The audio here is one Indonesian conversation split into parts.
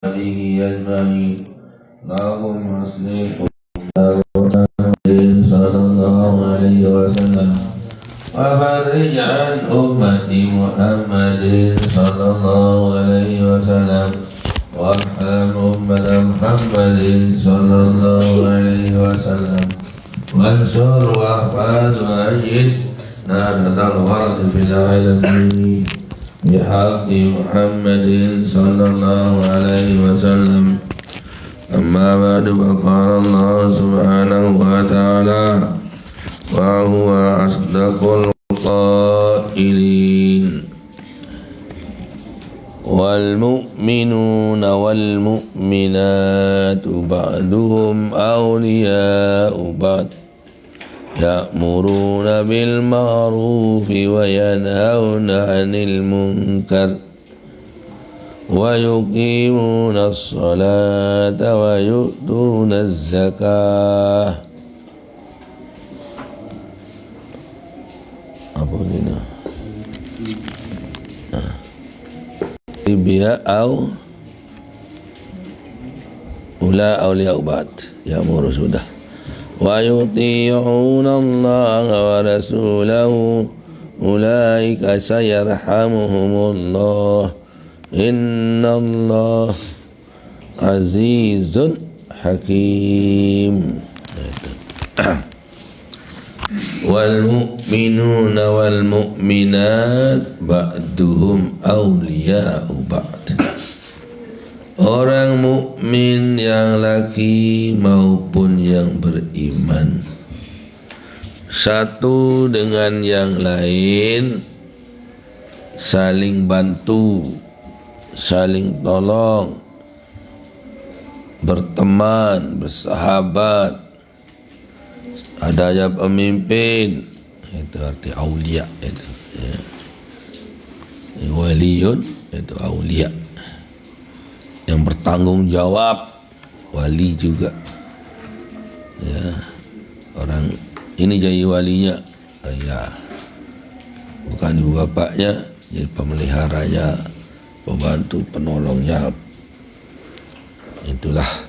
عليه أجمعين. اللهم أصلح صلى الله عليه وسلم وفرج عن أمة محمد صلى الله عليه وسلم وارحم أمة محمد صلى الله عليه وسلم وانصر واحفظ وأيد نادة الغرض في العالمين بحق محمد صلى الله عليه وسلم. أما بعد فقال الله سبحانه وتعالى وهو أصدق القائلين والمؤمنون والمؤمنات بعضهم أولياء بعض يأمرون بالمعروف وينهون عن المنكر ويقيمون الصلاة ويؤتون الزكاة. Apa ini? Biya au ula awliya ubat ya muru sudah. Wa yuti'una Allah wa rasulahu ulaika sayarhamuhumullah inna Allah azizun hakim. Wal mu'minuna wal mu'minat ba'duhum awliya'u ba'd. Orang mukmin yang laki maupun yang beriman satu dengan yang lain saling bantu, saling tolong, berteman, bersahabat. Adanya pemimpin, itu arti aulia itu. Ya. Waliyun itu aulia yang bertanggung jawab, wali juga. Ya. Orang ini jadi walinya, ya. Bukan ibu bapaknya, jadi pemeliharanya, pembantu, penolongnya. Itulah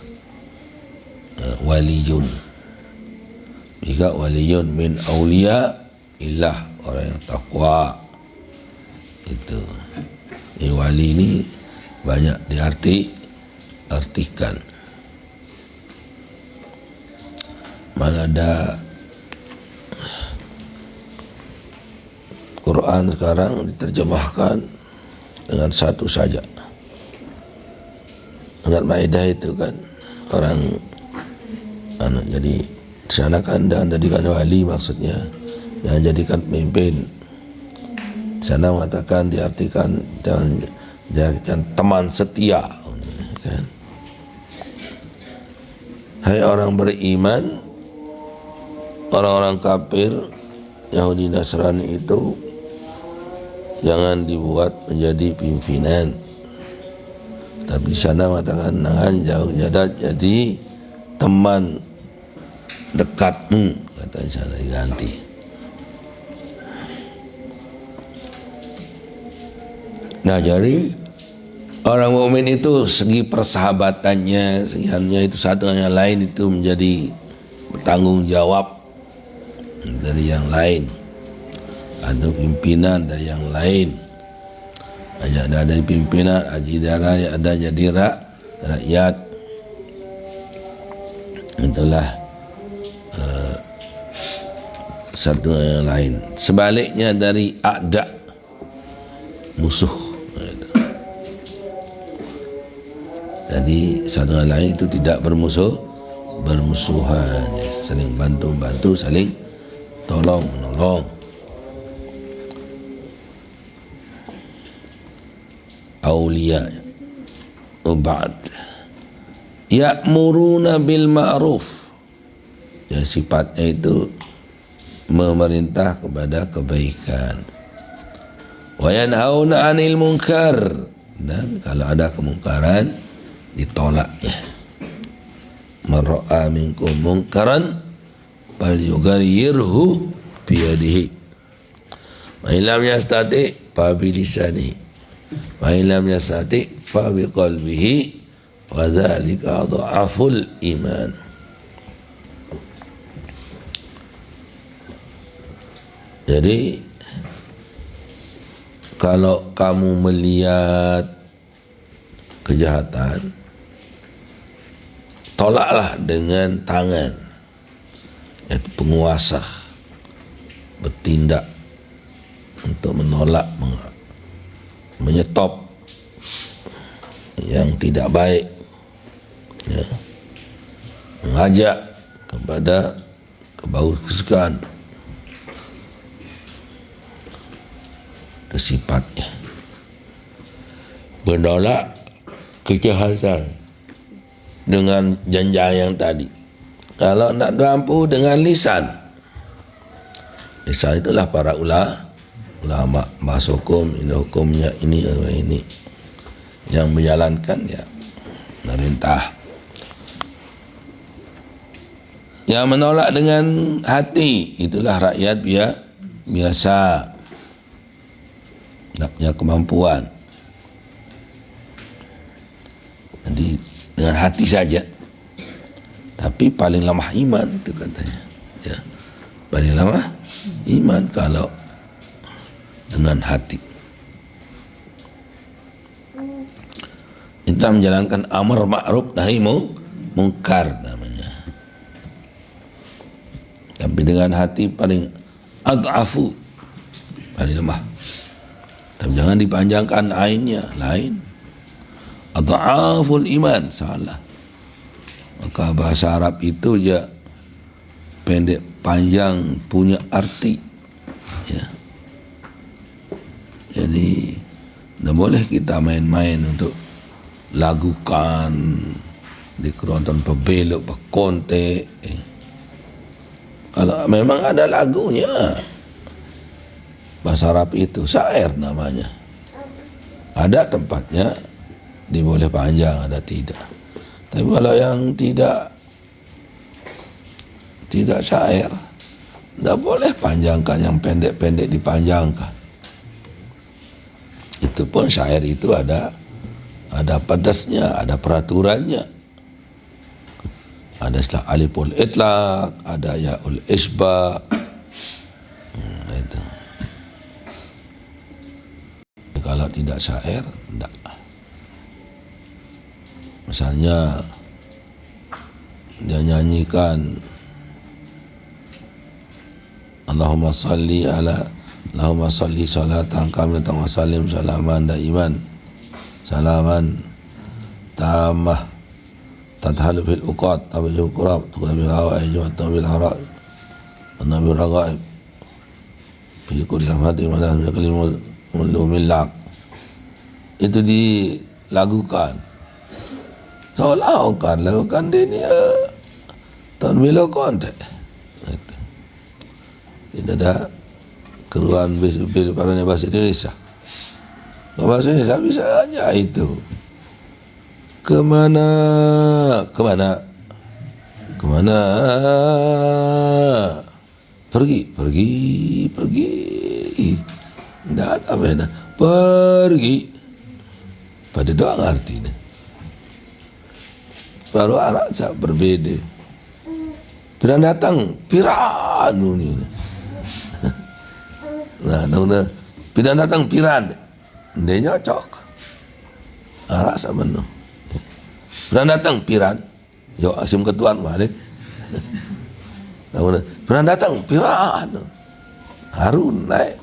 waliyun. Jika waliyun min awliya ilah, orang yang takwa. Itu. Ini wali ini banyak diartikan. Mana ada Quran sekarang diterjemahkan dengan satu saja. Surat Maidah itu kan orang jadi di sana kan dan jadikan wali maksudnya, dan jadikan pemimpin. Di sana mengatakan diartikan dan jadikan teman setia. Kan? Hai orang beriman, orang-orang kafir Yahudi Nasrani itu jangan dibuat menjadi pimpinan. Tapi di sana mengatakan jangan jauh jadi teman dekatmu, kata di sana diganti. Nah, jadi orang mukmin itu segi persahabatannya, segiannya itu satu dengan yang lain itu menjadi bertanggung jawab dari yang lain, atau pimpinan dari yang lain. Ada pimpinan, ada jadi rakyat. Itulah satu yang lain. Sebaliknya dari a'da, musuh. Jadi satu yang lain itu tidak bermusuhan, saling bantu, saling tolong menolong. Aulia ba'd ya'muruna bil ma'ruf, ya sifatnya itu memerintah kepada kebaikan, wa yanhauna 'anil munkar, dan kalau ada kemungkaran ditolaknya. Man ra'a minkum munkaran falyughayyirhu biyadihi wa illam yastati fa bilisanihi wa illam yastati fa biqalbihi wa dzalika dha'aful iman. Jadi kalau kamu melihat kejahatan, tolaklah dengan tangan. Yaitu penguasa bertindak untuk menolak, menyetop yang tidak baik, ya. Mengajak kepada kebagusan sifatnya, menolak kejahatan dengan janji yang tadi. Kalau nak mampu dengan lisan, lisan itulah para ulama bahasa hukum, ini hukumnya ini yang menjalankan ya pemerintah. Yang menolak dengan hati itulah rakyat biasa, tak punya kemampuan. Jadi dengan hati saja, tapi paling lemah iman itu katanya, ya. Paling lemah iman kalau dengan hati. Kita menjalankan amar ma'ruf nahi mungkar namanya. Tapi dengan hati paling ad'afu, paling lemah. Dan jangan dipanjangkan ainnya, lain. Ad'aful iman, salah. Maka bahasa Arab itu ya pendek panjang punya arti, ya. Jadi tidak boleh kita main-main untuk lagukan di keronton pebelok berkontek. Kalau memang ada lagunya, bahasa Arab itu syair namanya. Ada tempatnya diboleh panjang, ada tidak. Tapi kalau yang tidak syair, tidak boleh panjangkan, yang pendek-pendek dipanjangkan. Itu pun syair itu ada pedasnya, ada peraturannya. Ada istilah aliful itlaq, ada yaul isba. Itu. Kalau tidak syair, tidak. Misalnya dia nyanyikan Allahumma salli salatan kamilatan wa sallim salaman daiman salaman tamah tadhalu fil uqat tabil qurab tuqabil hawaij wa tabil hara wa nabil ragaib fi kulli hadi wa la kalimul millak. Itu dilagukan seolah kan lakukan dia tahun bila kontek. Tidak ada keruan bil pada bahasa Indonesia. Bahasa Indonesia bisa aja itu. Kemana pergi. Tidak ada beda. Pergi. Pada doa artinya. Baru Arab tak berbeda. Piran datang, piran ini. Nah, piran datang, piran. Dia nyocok. Arab tak benar. Piran datang, piran. Yo asim ketuan balik. Piran datang, piran. Harun naik,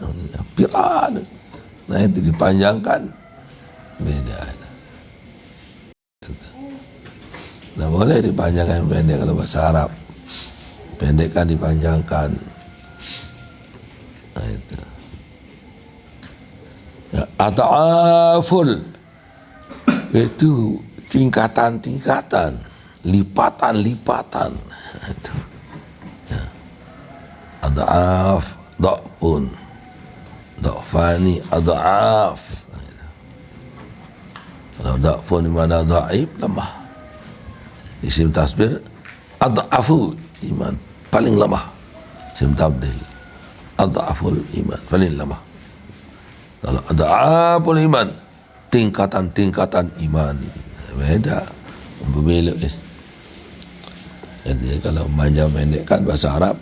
piran. Nah itu dipanjangkan, beda. Nah boleh dipanjangkan pendek kalau bahasa Arab. Pendek kan dipanjangkan. Nah itu. Ya, ata'aful itu tingkatan-tingkatan, lipatan-lipatan. Itu. Ya. Ata'af, da'fun, da'fani, ata'af. Kalau da'fun di mana da'if, lemah. Isim tasbir ad'afu iman, paling lemah. Isim tabdil ad'aful iman, paling lemah. Kalau ad'aful iman, tingkatan-tingkatan iman, beda. berbelok. Jadi kalau panjang pendekkan bahasa Arab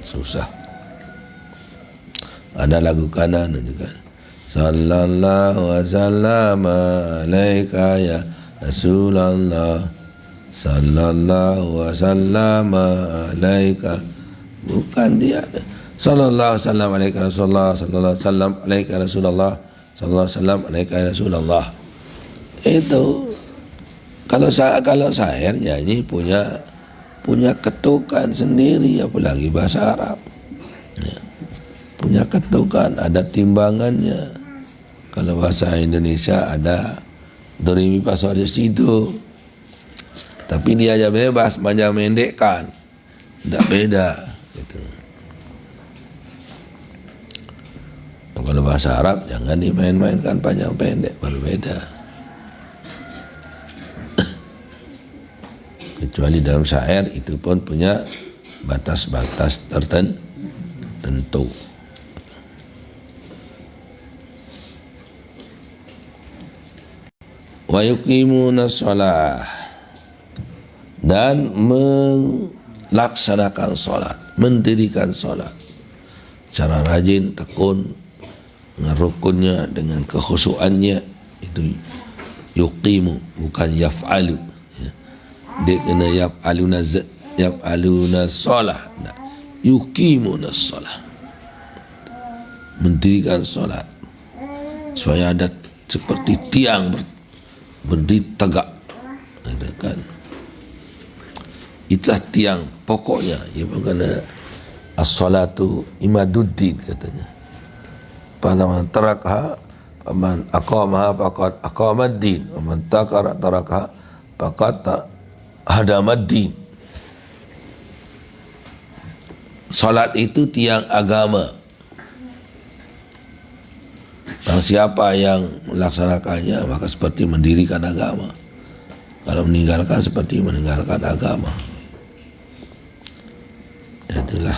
susah. Ada lagu kanan juga. Sallallahu wasallam alaika ya Rasulullah. Sallallahu wasallam alaika. Bukan dia. Sallallahu wasallam alaika Rasulullah. Sallallahu wasallam alaika Rasulullah. Sallallahu wasallam alaika Rasulullah. Itu kalau saya nyanyi punya ketukan sendiri, apalagi bahasa Arab. Ya. Punya ketukan, ada timbangannya. Kalau bahasa Indonesia ada do re mi fa sol la si do. Tapi dia aja bebas, panjang pendekkan. Tidak beda gitu. Kalau bahasa Arab jangan dimain-mainkan panjang pendek, baru beda. Kecuali dalam syair itu pun punya batas-batas tertentu. Wa yuqimuna shalah, dan melaksanakan salat, mendirikan salat secara rajin, tekun, dengan rukunnya, dengan kekhusyuannya. Itu yuqimu, bukan yaf'alu. Dia kena yaf'aluna salah, yuqimuna salah, mendirikan salat supaya ada seperti tiang berdiri tegak, kan? Itulah tiang pokoknya. Ya, makna as-salatu imaduddin katanya. Paman tarakha, paman aqamaha faqad aqamad-din, paman tarakha faqad hadamad-din. Salat itu tiang agama. Dan siapa yang melaksanakannya maka seperti mendirikan agama. Kalau meninggalkan seperti meninggalkan agama. Itulah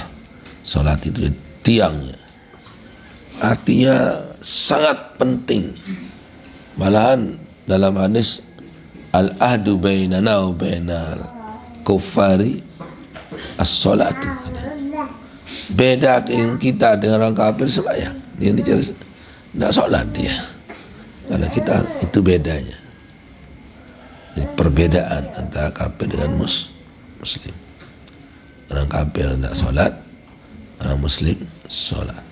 salat itu tiangnya. Artinya sangat penting. Malahan dalam hadis al-ahdu bainana wa bainal kuffari as-salatu. Beda kita dengan orang kafir sembahyang. Dia tidak solat dia. Karena kita itu bedanya. Jadi perbedaan antara kafir dengan muslim. Orang kafir tidak solat, orang muslim solat.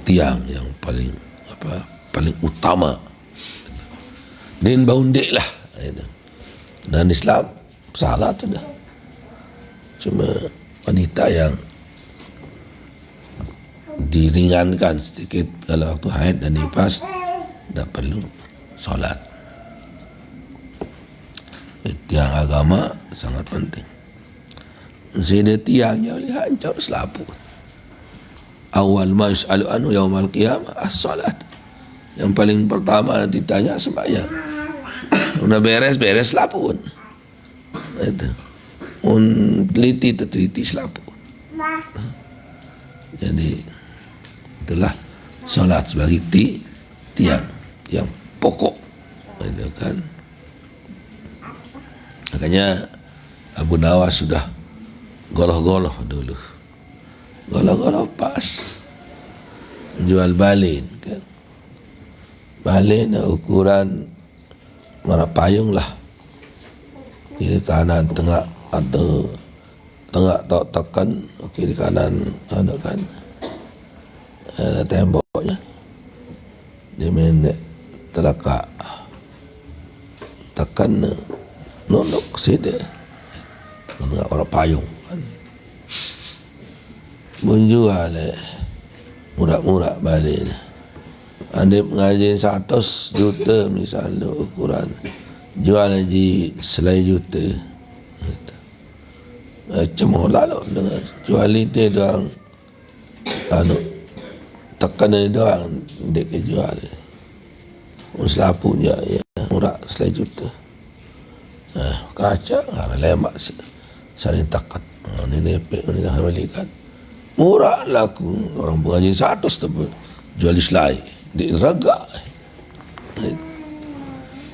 Tiang yang paling utama. Dan baundek lah. Dan Islam salat sudah. Cuma wanita yang diringankan sedikit kalau waktu haid dan nifas tidak perlu solat. Tiang agama sangat penting. Saya tiangnya hancur selaput. Awal ma yus'alu anhu yaumal qiyamah as-salat. Yang paling pertama nanti tanya sembahyang. Udah beres selaput. Itu. Teliti selaput. Jadi itulah salat sebagai tiang yang pokok. Itu kan. Makanya Abu Nawas sudah goloh-goloh dulu. Goloh-goloh pas jual balin kan. Balin ukuran mana payung lah. Kiri kanan tengah atau tengah tekan, kiri kanan ada kan. Ada temboknya. Dia main telaka. Tekan nolak sini. Tengah orang payung kan. Menjual murah-murah balik. Anda mengaji 100 juta misalnya ukuran, jual haji selai juta. Cuma lalu dengan jual itu doang, tekan ini doang dek jual. Selapunya ya murah selai juta. Kaca ada lemak saling tekan. Ini nepek ini dah balikan. Murah laku orang pengaji 100 tu jual selai. di raga.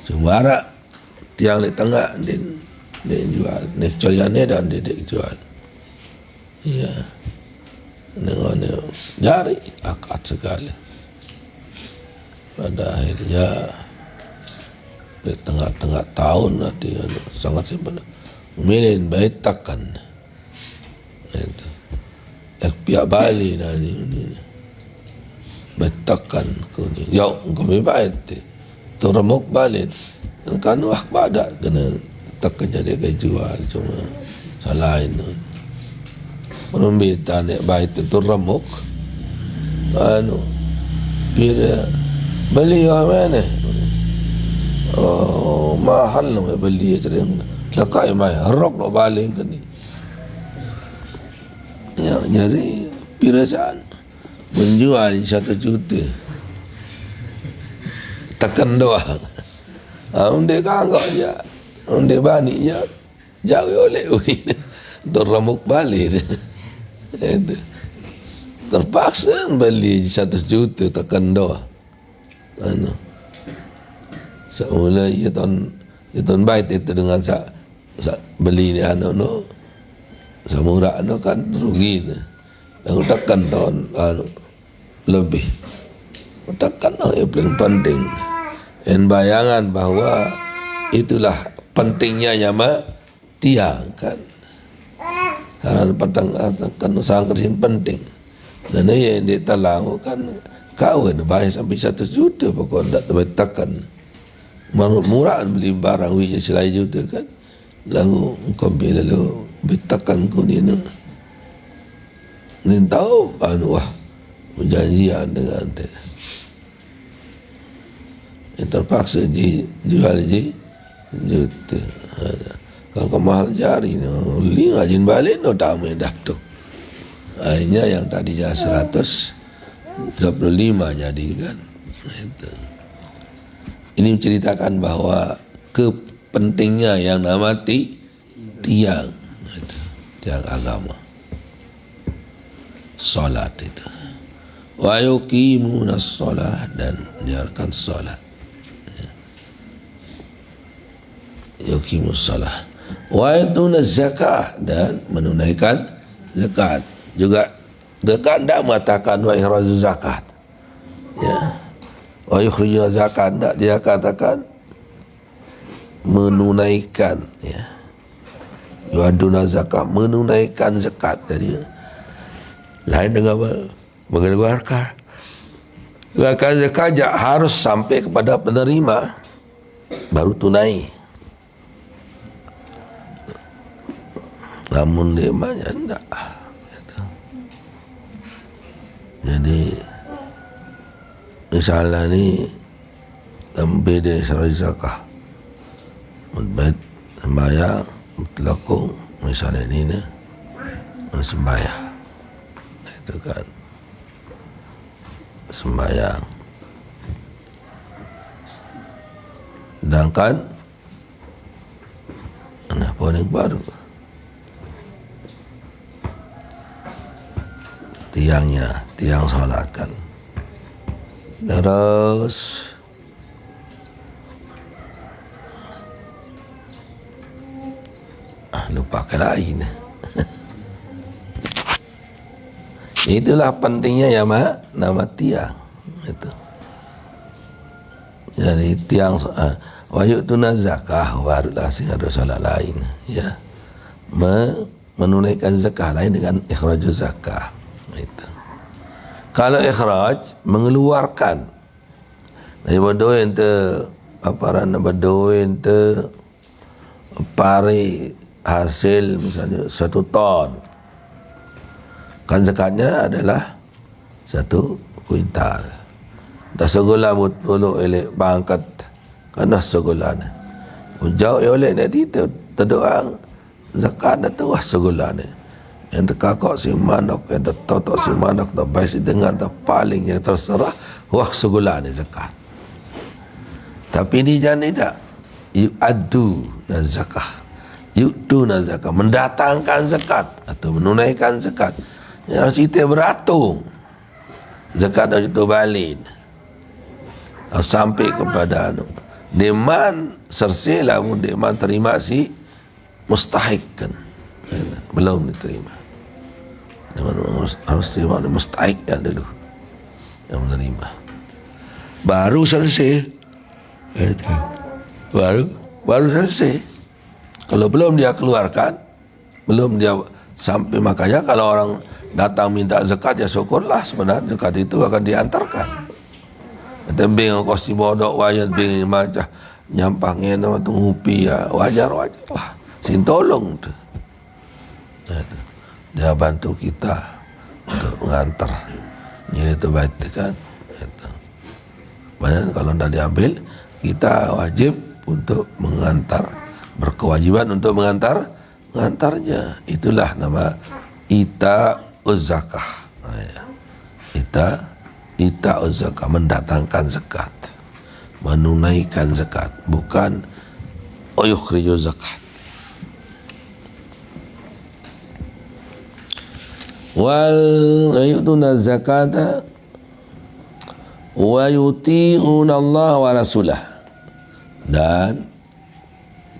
Cuma tiang di tengah dia jual, dia caliannya dan dia jual. Iya, dengan jari akad sekali. Pada akhirnya di tengah-tengah tahun nanti sangat simpel. Milih baik takkan. Itu. Pihak Bali nanti ini. Betakan kuni. Ya, kami baik. Tu remuk balik. Kan wah pada kena tak jadi kai jual cuma salah itu. Perumbitan nek baik tu remuk. Anu pira beli mana? Oh, mahal nak beli cereng. Lakai mai harok nak balik kini. Ya, jadi pirasaan menjual 1 juta tekan doang. Unde kagak je, unde bani je, jauh oleh ini terremuk balik. Terpaksa beli 1 juta tekan doang. Anu, semula ia tahun baik itu dengan beli ni anu no, semurah anu kan rugi tu. Lalu tekan tahun anu lebih. Tekan yang paling penting. Dan bayangan bahawa itulah pentingnya nyama tiang kan. Hal petang kan usaha kerjaan penting. Dan yang dia tahu kan kawin bayar sampai 1 juta pokok tak tekan. Murah beli barang wija selai juta kan. Lalu kau bila lalu betakan kau ni nak. Ni tahu anu wah perjanjian dengan dia. Yang terpaksa jual juta. Kalau kau mahal jari ni, ngajin balik no tak dah tu. Akhirnya yang tadinya 135 jadi kan. Itu. Ini menceritakan bahawa kepentingnya yang nama tiang, itu, tiang agama, solat itu. Wa yuqimuna shalah dan menjalankan solat. Yuqimus shalah. Wa yutuna zakah dan menunaikan zakat. Juga zakat tidak mengatakan wa ikhrajuz zakat. Ya. Wa yukhrijuna zakat tidak dia katakan menunaikan, ya. Yuaduna zakat, menunaikan zakat tadi. Lain dengan mengeluarkan. Mengeluarkan zakat harus sampai kepada penerima baru tunai. Namun dia banyak tidak. Jadi misalnya ni dalam beda syarah zakah, mutbait sembahyang berlaku misalnya ni ni sembahyang itu kan sembahyang, sedangkan anak pun yang baru tiang solat kan. Terus lupa ke lain. Itulah pentingnya ya nama tiang itu. Jadi tiang wajib tunai zakah barulah sih ada solat lain, ya. Menunaikan zakah lain dengan ikhrajuz zakah. Itu. Kalau ikhraj mengeluarkan dari berdoin tu aparan berdoin tu pari hasil misalnya 1 ton, kan zakatnya adalah 1 kuintal. Dah segula puluh elek bangkat kan dah segula. Jauh oleh nanti terdoang zakat dah tu segula ni. Yang terkakak si manok, yang tertotok si manok, tak baik si dengar, tak paling yang terserah, wah segula ni zakat. Tapi ini jangan tidak. Yu'addu dan zakah. Yu'du dan zakah. Mendatangkan zakat atau menunaikan zakat. Yang harus kita beratung. Zakat dan itu balik. sampai kepada deman sersilah deman terima si mustahik kan, belum diterima. Harus terima mustahik ya dulu yang menerima, baru selesai. Baru selesai. Kalau belum dia keluarkan, belum dia sampai, makanya kalau orang datang minta zakat ya syukurlah, sebenarnya zakat itu akan diantarkan. Kita bingung kosti bodok wajah bingung macam nyampangnya nama tu ngupi ya wajar lah. Sin tolong tu. Dia bantu kita untuk mengantar. Ini itu baik kan. Banyak kalau tidak diambil, kita wajib untuk mengantar, berkewajiban untuk mengantarnya. Itulah nama ita zakah. Ita zakah, mendatangkan zakat, menunaikan zakat, bukan yukhriju zakat. Wal yu'tuna zakata wa yuti'una Allah wa rasulah, dan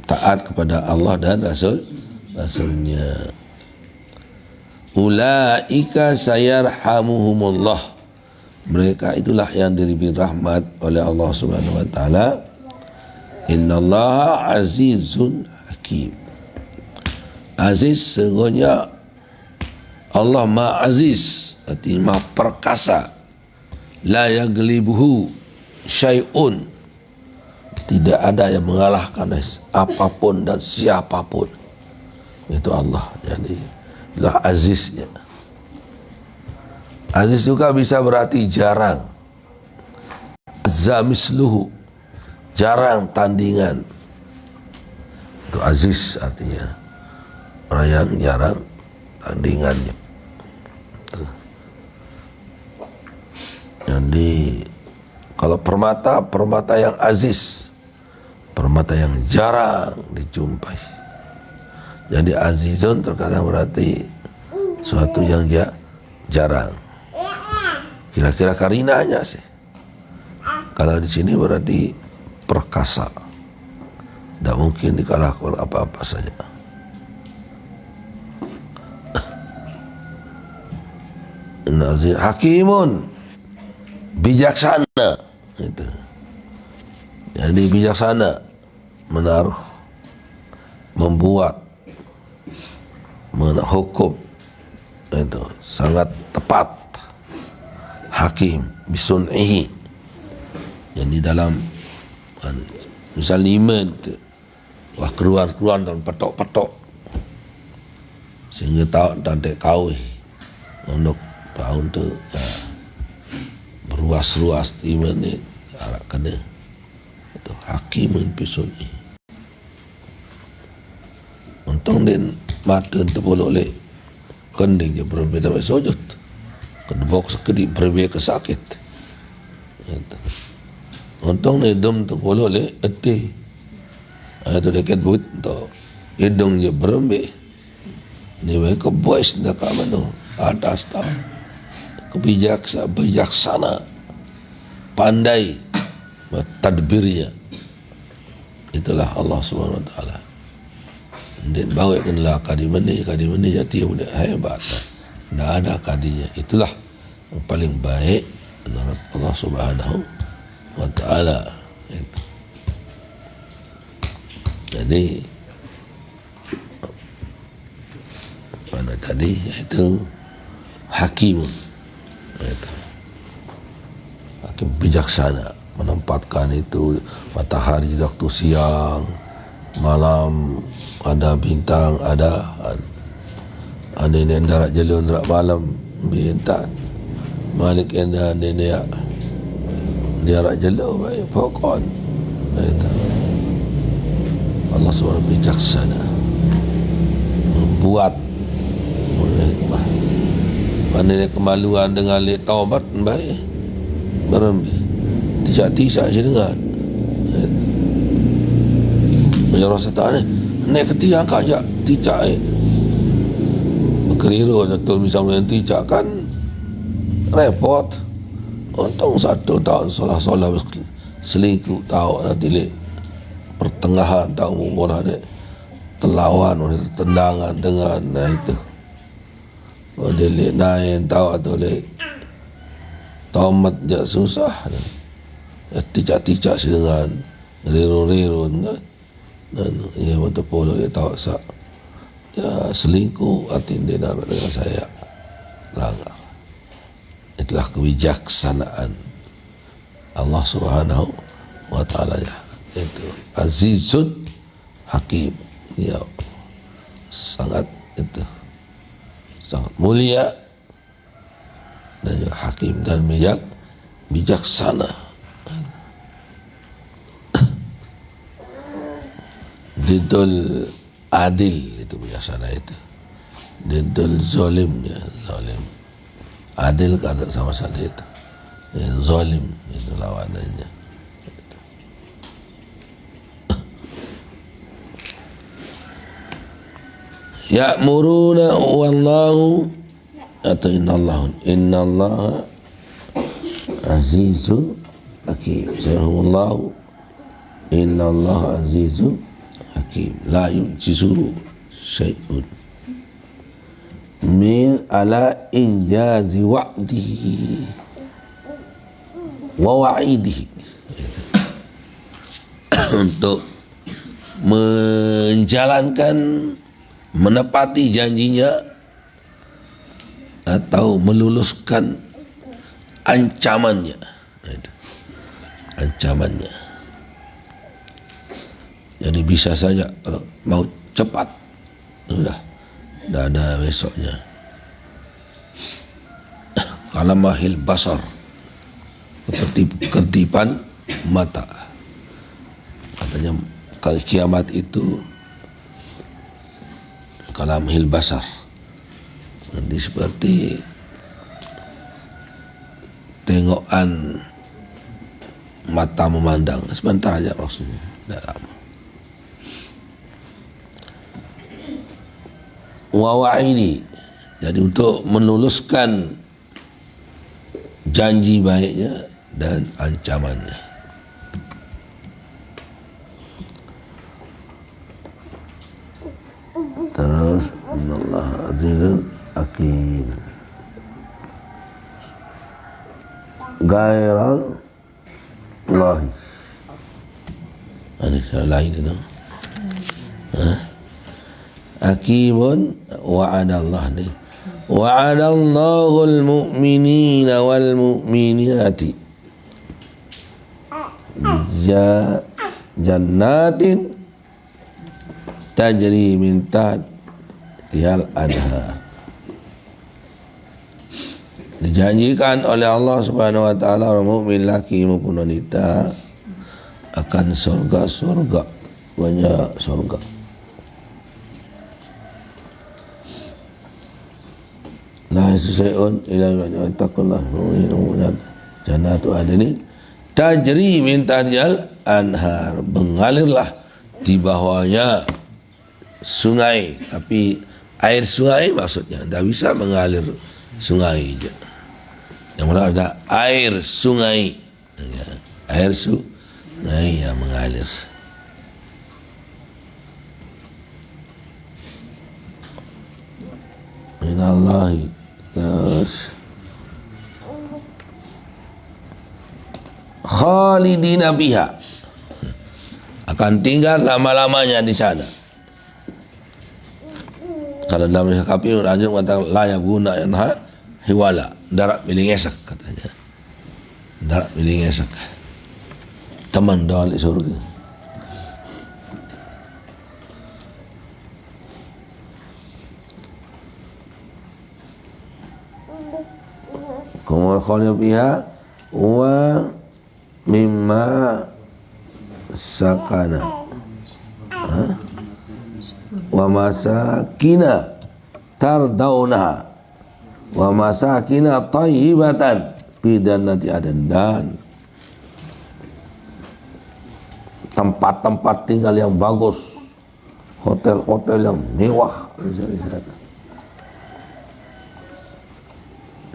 taat kepada Allah dan Rasulnya. Ulaika sayarhamuhumullah, mereka itulah yang diberi rahmat oleh Allah Subhanahu wa taala. Innallaha azizun hakim. Aziz, sesungguhnya Allah Maha Aziz, artinya Maha Perkasa. La yaglibuhu syai'un, tidak ada yang mengalahkan apapun dan siapapun. Itu Allah. Jadi itulah aziznya. Aziz juga bisa berarti jarang. Azza misluhu, jarang tandingan. Itu aziz artinya orang yang jarang tandingannya. Jadi kalau permata yang aziz, permata yang jarang dijumpai. Jadi azizun terkadang berarti suatu yang jarang. Kira-kira karinanya sih. Kalau di sini berarti perkasa, tidak mungkin dikalahkan apa-apa saja. Hakimun, bijaksana. Itu. Jadi bijaksana, menaruh, membuat, menghukum, itu sangat tepat. Hakim bisun'ihi, jadi dalam misal limen wah keluar dan petok sehingga tahu dan kawih untuk tahun tu beruas-ruas limen ni arak kena itu hakimun bisun'ihi. Untung din mata terpolok lek kending je berbeda dengan sujud. Kedebok sekedip berbeda kesakit. Untung ni hidung terpolok lek eti. Itu dekat but tu hidung je berembik. Ni mereka boys dah kat mana? Atas tau. Bijaksana, pandai, tadbirnya. Itulah Allah Subhanahu Wa Taala. Dia bawa kenlah kadi mana jati yang hebat. Tidak ada kadinya. Itulah yang paling baik menurut Allah Subhanahu Wa Taala. Jadi mana tadi itu hakim. Hakim bijaksana, menempatkan itu matahari waktu siang, malam, ada bintang, ada yang darat jelun darat malam bintang, Malik yang dia darat jelun baik pokok. Allah SWT bijaksana, membuat mana kemaluan dengan lek taubat baik berembi tidak je dengar banyak rasa tak ni ketika angkat je tidak berkeliru betul misalnya tidak kan repot. Untung 1 tahun solah selingkuh tahu nanti le pertengahan tahu murah dek terlawan oleh tendangan dengan itu dia le naik tahu atau le tomat jak susah ticak-ticak si dengan riru-riru kan dan ia betul polo dia tahu sak ya selingkuh hati dia nak dengan saya langgar. Itulah kebijaksanaan Allah Subhanahu wa Ta'ala, itu Azizun Hakim, ya sangat itu sangat mulia dan juga hakim dan bijaksana. Didul adil itu bijaksana itu. Didul zalim ya zalim. Adil kan sama saja itu. Ya, zalim itu lawanannya. Ya'muruna wallahu atau innallaha azizun hakim. Sayarahullahu innallaha azizun hakim. La yujizu syai'un min ala injazi wa'dihi wa wa'idihi. Untuk menjalankan menepati janjinya atau meluluskan ancamannya. Ancamannya. Jadi bisa saja kalau mau cepat sudah tidak ada besoknya. Kalamahil basar, seperti ketipan mata. Katanya kali kiamat itu kalamahil basar, nanti seperti tengokan mata memandang. Sebentar aja maksudnya, tidak lama. Wawa'ini, jadi untuk meluluskan janji baiknya dan ancamannya. Terus Allah azizun hakim. Gairal lahi. Ada cara lain itu. Hakimun wa'adallah ni. Wa'adallahul mu'minina wal mu'minati jannatin tajri min tahtihal anhar. Dijanjikan oleh Allah Subhanahu wa taala orang mukmin laki maupun wanita akan surga-surga, banyak surga. La yasai'un ila taqullah mu'minun jannatu adnin tajri min tahtihal anhar, mengalirlah di bawahnya sungai, tapi air sungai maksudnya tidak bisa mengalir sungai je. Yang mana ada air sungai, air sungai yang mengalir. Minallahi, terus khalidina biha, akan tinggal lama-lamanya di sana. Kalau dalam KPU lanjut kata layak guna yanha hiwala, darat miling esak katanya. Darat miling esak. Teman dalik surga. Kumul khalid biha wa mimma sakana wa masakina tardawna wa masakina tayyibatan fi jannati adan, dan tempat-tempat tinggal yang bagus, hotel-hotel yang mewah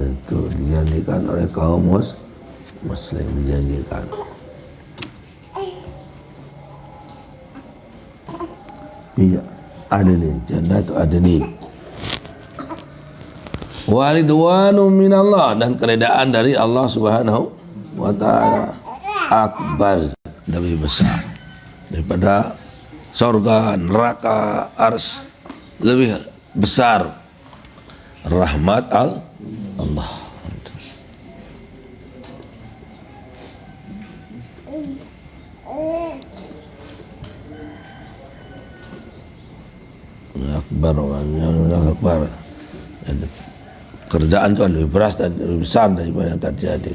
itu dijanjikan oleh kaum muslim, dijanjikan. Iya, adnin, jannatu adnin. Wa ridwanu minallah, dan keredaan dari Allah Subhanahu wa taala akbar, lebih besar daripada surga, neraka, ars, lebih besar rahmat Allah. Akbar, Allah akbar. Keredaan itu lebih beras dan lebih besar daripada yang terjadi.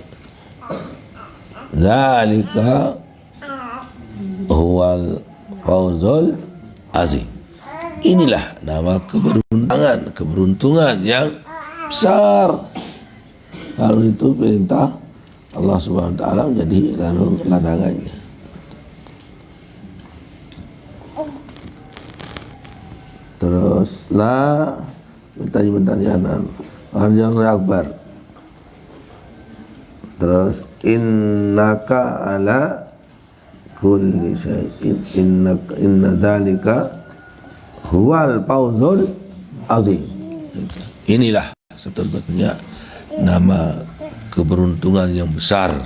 Zalika huwal fawzul azim. Inilah nama keberuntungan yang besar. Kalau itu perintah Allah Subhanahu wa taala menjadi larangannya. Terus bertanya Allahu akbar. Terus innaka ala kulli syai'in inna dzalika huwal fawzul azim. Inilah seterusnya nama keberuntungan yang besar.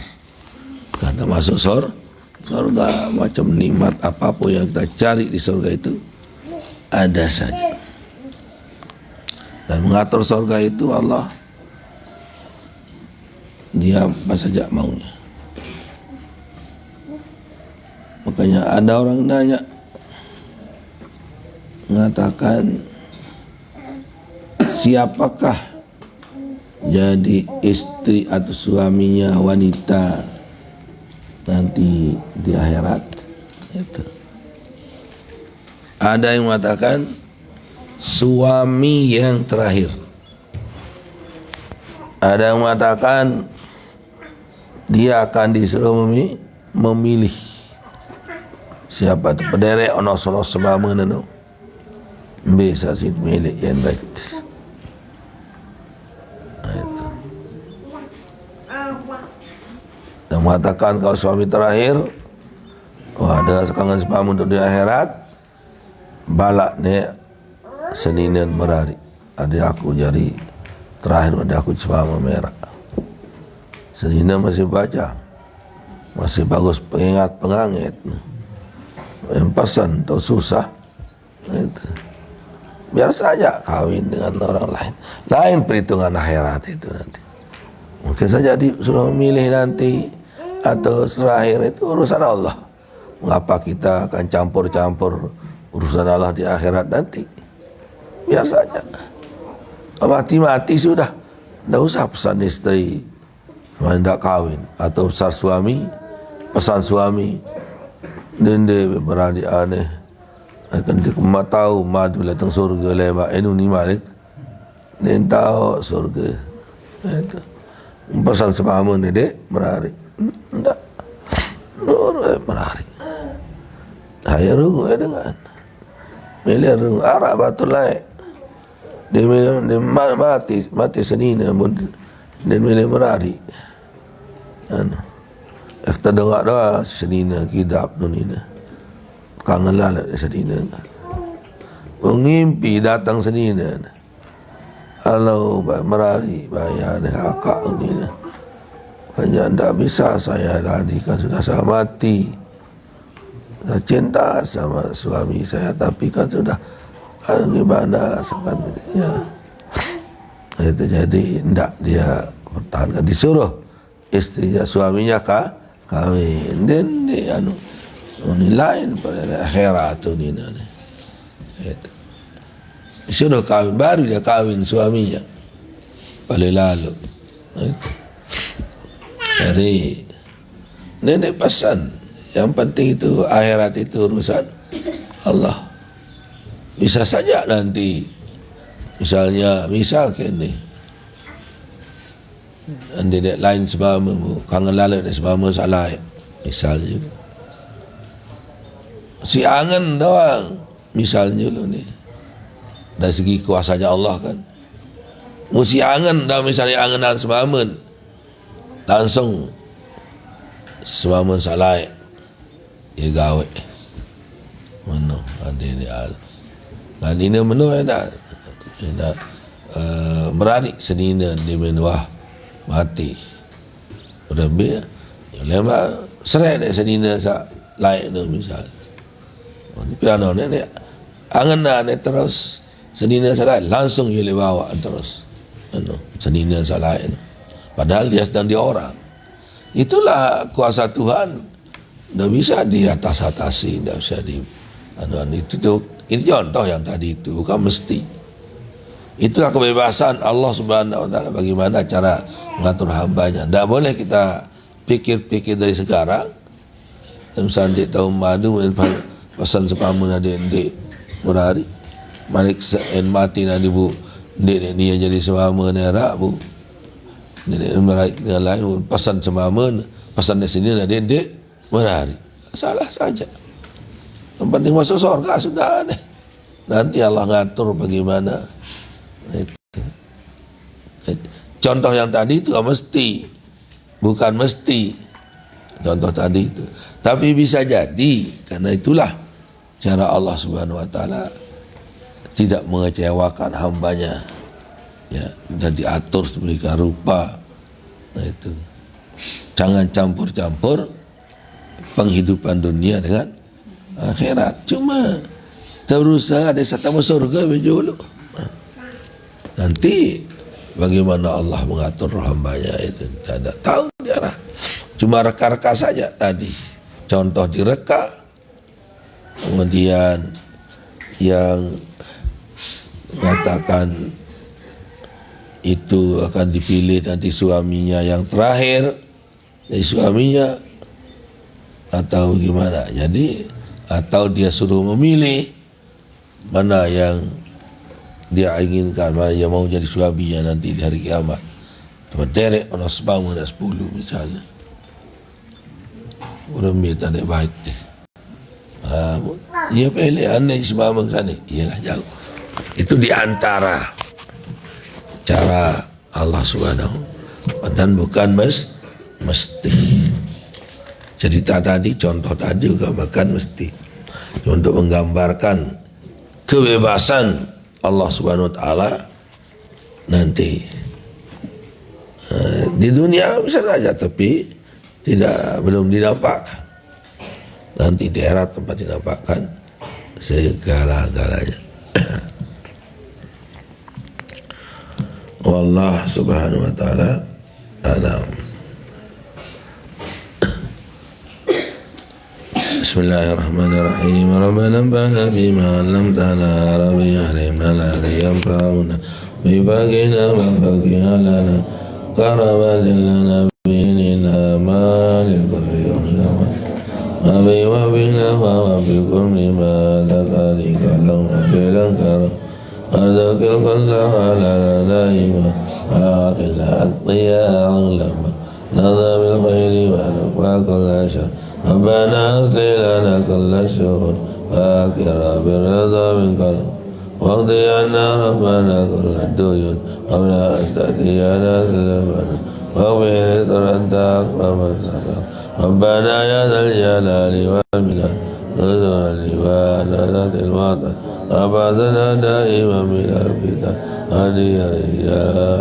Karena masuk surga, macam nikmat apapun yang kita cari di surga itu ada saja. Dan mengatur surga itu Allah, Dia apa saja maunya. Makanya ada orang nanya, mengatakan, siapakah jadi istri atau suaminya wanita nanti di akhirat? Itu. Ada yang mengatakan suami yang terakhir. Ada yang mengatakan dia akan disuruh memilih siapa tu pederek ono solo sebama nano bisa sih milik yang baik. Dan mengatakan kalau suami terakhir, ada kangen sebama untuk di akhirat, balak ni Senin merari. Ada aku jadi terakhir, ada aku sebama merah. Senin masih baca, masih bagus pengingat. Yang pesan atau susah itu. Biar saja kawin dengan orang lain perhitungan akhirat itu nanti. Mungkin saja disuruh memilih nanti atau terakhir, itu urusan Allah. Mengapa kita akan campur-campur urusan Allah di akhirat nanti? Biar saja. Mati-mati sudah, tidak usah pesan istri hendak kawin, atau pesan suami dende berani aneh akan dia tahu madu datang surga lemak ni malik dan tahu surga itu pesan sepaham dek berari tidak berari saya rungu dengan milih rungu arah batu lain dia mati senina dan milih berari kita dengar doa senina kidap nunina kangen lalat senina mengimpi datang senina kalau merari bayar akak nunina hanya tidak bisa saya larikan, sudah saya mati. Saya cinta sama suami saya, tapi kan sudah gimana sebenarnya. Itu jadi tidak dia pertahankan, disuruh istrinya suaminya kawin, dan dia ini lain pada akhirat ini. Itu disuruh kawin, baru dia kawin suaminya paling lalu. Itu. Jadi nenek pesan, yang penting itu akhirat itu urusan Allah. Bisa saja nanti misal kini nenek lain sebab kangen lalat sebab salah misalnya si angan doang misalnya lo ni dari segi kuasanya Allah kan si angan dah misalnya angan dan sebab langsung sebab salah ia gawe mana ada ni al Nina menua nak merarik senina di menua mati. Lebih lama serai nak senina sak lain tu misal. Piano ni angan ni terus senina sak lain langsung ia bawa terus. Senina sak lain. Padahal dia sedang di orang. Itulah kuasa Tuhan. Tak bisa di atas-atasi, tak bisa di itu contoh yang tadi itu, bukan mesti. Itulah kebebasan Allah Subhanahu wa taala bagaimana cara mengatur hambanya. Tak boleh kita pikir-pikir dari sekarang. Misalnya tahun madu pesan sepama nadi murari. Malik en mati nadi bu dek ni jadi sepama nerak bu. Jadi murari dengan lain pesan sepama pesan di sini nadi dek murari. Salah saja. Yang penting masuk surga sudah deh. Nanti Allah ngatur bagaimana. Contoh yang tadi itu mesti, bukan mesti. Contoh tadi itu. Tapi bisa jadi karena itulah cara Allah Subhanahu wa taala tidak mengecewakan hambanya. Ya, dan diatur sedemikian rupa. Nah itu. Jangan campur-campur penghidupan dunia dengan akhirat. Cuma berusaha ada satu surga dulu. Nanti bagaimana Allah mengatur hambanya itu tidak tahu dia. Cuma reka-reka saja tadi. Contoh direka. Kemudian yang mengatakan itu akan dipilih nanti suaminya yang terakhir dari suaminya atau gimana. Jadi atau dia suruh memilih mana yang dia inginkan, mana yang mau jadi suaminya nanti di hari kiamat. Terderek orang sebangun ada 10 misalnya. Orang minta tak baik deh. Dia pilih aneh sebangun sana. Iyalah jauh. Itu di antara cara Allah Subhanahu dan bukan mesti. Cerita tadi, contoh tadi juga bukan mesti. Untuk menggambarkan kebebasan Allah Subhanahu wa taala nanti di dunia bisa saja, tapi belum dinampakkan. Nanti di akhirat tempat dinampakkan segala-galanya. Wallah Subhanahu wa taala alam. Bismillahirrahmanirrahim. Rabbana anfa'na bima 'allamtana, Rabbi alimna alladhi yanfa'una bi baghina ma baghiya lana karabatin lana binina ma likulli zaman Rabbi wa bina wa bi kulli ma tadalika lam bilan karam adzakil kullaha lana daima aqilla atqiya lama nadha bil khairi wa naqwa kulla shar Rabbana aslih lana kulla syuhud wa akira birreza minka waqdi anna Rabbana kulla duyun qabla an ta'tiyana zaman waqbir istaranta akraman salam Rabbana ya dhal jalali wal minan uzur liwa nazatil watan abadana daima minal fitan hadiya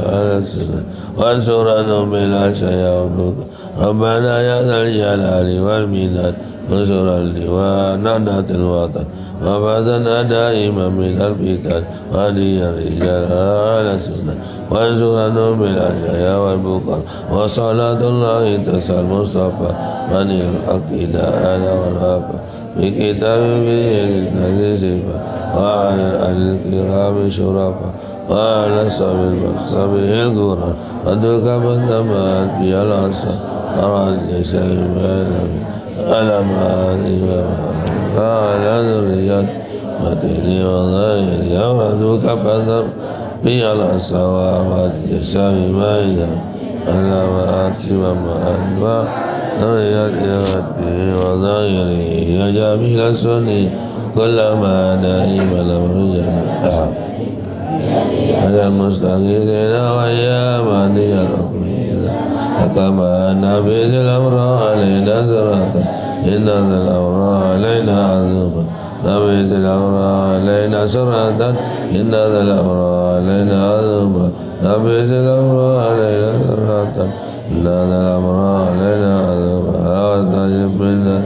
ala sunan wansurana bila syayaunuka Rabbana ya dzal jalali wal minat usural liwa nadatil watan wa badana daima minal fitan hadiya rijal ala sunnah wa ansurana bil ajaya wal bukar wa salatullahi tasal mustafa manil aqida ala wal hafa bi kitabi bihi nazizifa wa ala al-kirami syurafa wa ala sabil maksabihil quran aduka bantamat biyal asal أراد شيئا على معاني وعلى ذريات متيني وظاهري أورادك فذر بي الأسوار شيئا على معاني ومعاني وذريات متيني وظاهري يا جميل السني كلما نائم الأمر جميع هذا المستغيثين ويا مهدي الحكم كما النبي ذي الأمر علينا ذراتا إن ذي الأمر علينا عذوبا نبيت الأمر علينا سرعة إن ذا الأمر علينا عذبا نبيت الأمر علينا سرعة إن ذا الأمر علينا عذبا وتجب منا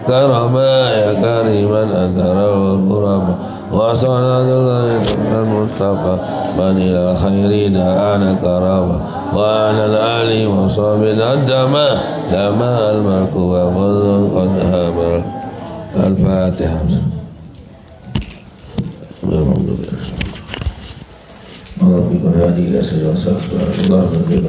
كرما يا كريما أنت رب الغرباء وصنعت ذلك المصطفى من إلى الخيرين أنا كرامة وعلى الآل وصحبه الدما لما الملك ومذ قد هامر الفاتحة. الحمد لله.